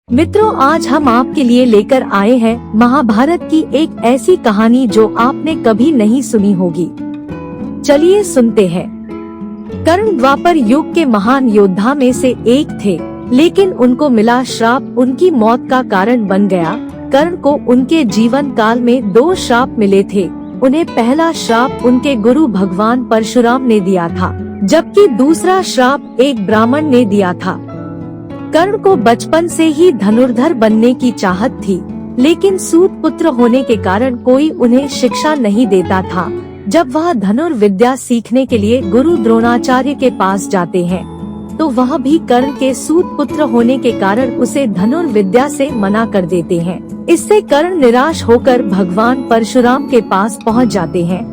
मित्रों, आज हम आपके लिए लेकर आए हैं महाभारत की एक ऐसी कहानी जो आपने कभी नहीं सुनी होगी। चलिए सुनते हैं। कर्ण द्वापर युग के महान योद्धा में से एक थे, लेकिन उनको मिला श्राप उनकी मौत का कारण बन गया। कर्ण को उनके जीवन काल में 2 श्राप मिले थे। उन्हें पहला श्राप उनके गुरु भगवान परशुराम ने दिया था, जबकि दूसरा श्राप एक ब्राह्मण ने दिया था। कर्ण को बचपन से ही धनुर्धर बनने की चाहत थी, लेकिन सूत पुत्र होने के कारण कोई उन्हें शिक्षा नहीं देता था। जब वह धनुर्विद्या सीखने के लिए गुरु द्रोणाचार्य के पास जाते हैं, तो वह भी कर्ण के सूत पुत्र होने के कारण उसे धनुर्विद्या से मना कर देते हैं। इससे कर्ण निराश होकर भगवान परशुराम के पास पहुंच जाते हैं,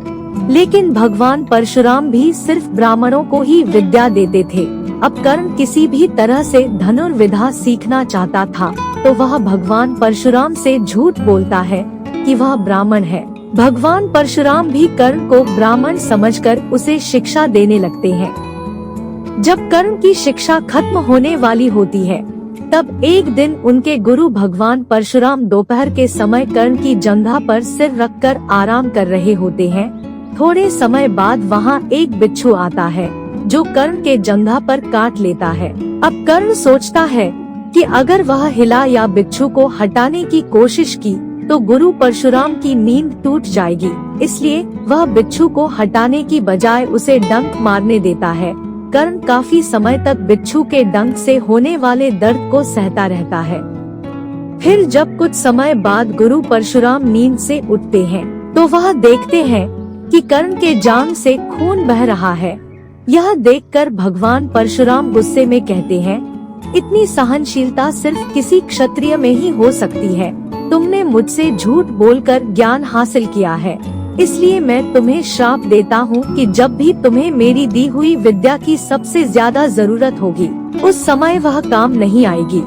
लेकिन भगवान परशुराम भी सिर्फ ब्राह्मणों को ही विद्या देते थे। अब कर्ण किसी भी तरह से धनुर्विद्या सीखना चाहता था, तो वह भगवान परशुराम से झूठ बोलता है कि वह ब्राह्मण है। भगवान परशुराम भी कर्ण को ब्राह्मण समझकर उसे शिक्षा देने लगते हैं। जब कर्ण की शिक्षा खत्म होने वाली होती है, तब एक दिन उनके गुरु भगवान परशुराम दोपहर के समय कर्ण की जंघा पर सिर रखकर आराम कर रहे होते हैं। थोड़े समय बाद वहाँ एक बिच्छू आता है, जो कर्ण के जंघा पर काट लेता है। अब कर्ण सोचता है कि अगर वह हिला या बिच्छू को हटाने की कोशिश की, तो गुरु परशुराम की नींद टूट जाएगी। इसलिए वह बिच्छू को हटाने की बजाय उसे डंक मारने देता है। कर्ण काफी समय तक बिच्छू के डंक से होने वाले दर्द को सहता रहता है। फिर जब कुछ समय बाद गुरु परशुराम नींद से उठते हैं, तो वह देखते हैं कि कर्ण के जांघ से खून बह रहा है। यह देखकर भगवान परशुराम गुस्से में कहते हैं, इतनी सहनशीलता सिर्फ किसी क्षत्रिय में ही हो सकती है। तुमने मुझसे झूठ बोलकर ज्ञान हासिल किया है, इसलिए मैं तुम्हें श्राप देता हूँ कि जब भी तुम्हें मेरी दी हुई विद्या की सबसे ज्यादा जरूरत होगी, उस समय वह काम नहीं आएगी।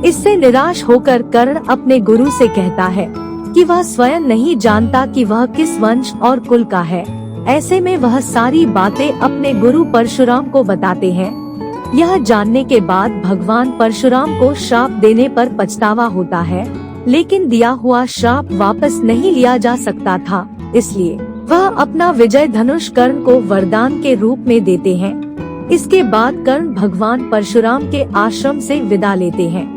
इससे निराश होकर कर्ण अपने गुरु से कहता है कि वह स्वयं नहीं जानता कि वह किस वंश और कुल का है। ऐसे में वह सारी बातें अपने गुरु परशुराम को बताते हैं। यह जानने के बाद भगवान परशुराम को श्राप देने पर पछतावा होता है, लेकिन दिया हुआ श्राप वापस नहीं लिया जा सकता था। इसलिए वह अपना विजय धनुष कर्ण को वरदान के रूप में देते हैं। इसके बाद कर्ण भगवान परशुराम के आश्रम से विदा लेते हैं।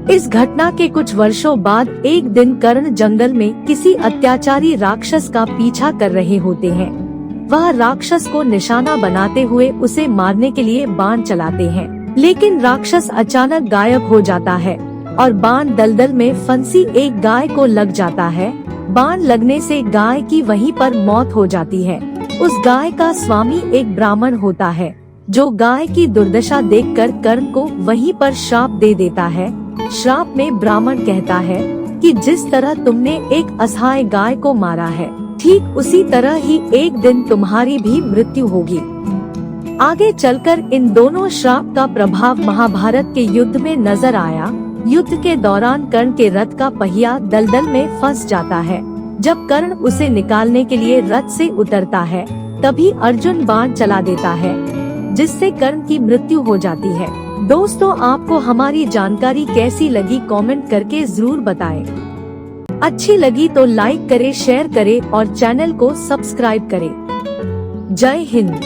इस घटना के कुछ वर्षों बाद एक दिन कर्ण जंगल में किसी अत्याचारी राक्षस का पीछा कर रहे होते हैं। वह राक्षस को निशाना बनाते हुए उसे मारने के लिए बाण चलाते हैं, लेकिन राक्षस अचानक गायब हो जाता है और बाण दलदल में फंसी एक गाय को लग जाता है। बाण लगने से गाय की वहीं पर मौत हो जाती है। उस गाय का स्वामी एक ब्राह्मण होता है, जो गाय की दुर्दशा देखकर कर्ण को वहीं पर श्राप दे देता है। श्राप में ब्राह्मण कहता है कि जिस तरह तुमने एक असहाय गाय को मारा है, ठीक उसी तरह ही एक दिन तुम्हारी भी मृत्यु होगी। आगे चलकर इन दोनों श्राप का प्रभाव महाभारत के युद्ध में नजर आया। युद्ध के दौरान कर्ण के रथ का पहिया दलदल में फंस जाता है। जब कर्ण उसे निकालने के लिए रथ से उतरता है, तभी अर्जुन बाण चला देता है, जिससे कर्ण की मृत्यु हो जाती है। दोस्तों, आपको हमारी जानकारी कैसी लगी कमेंट करके जरूर बताएं। अच्छी लगी तो लाइक करें, शेयर करें और चैनल को सब्सक्राइब करें। जय हिंद।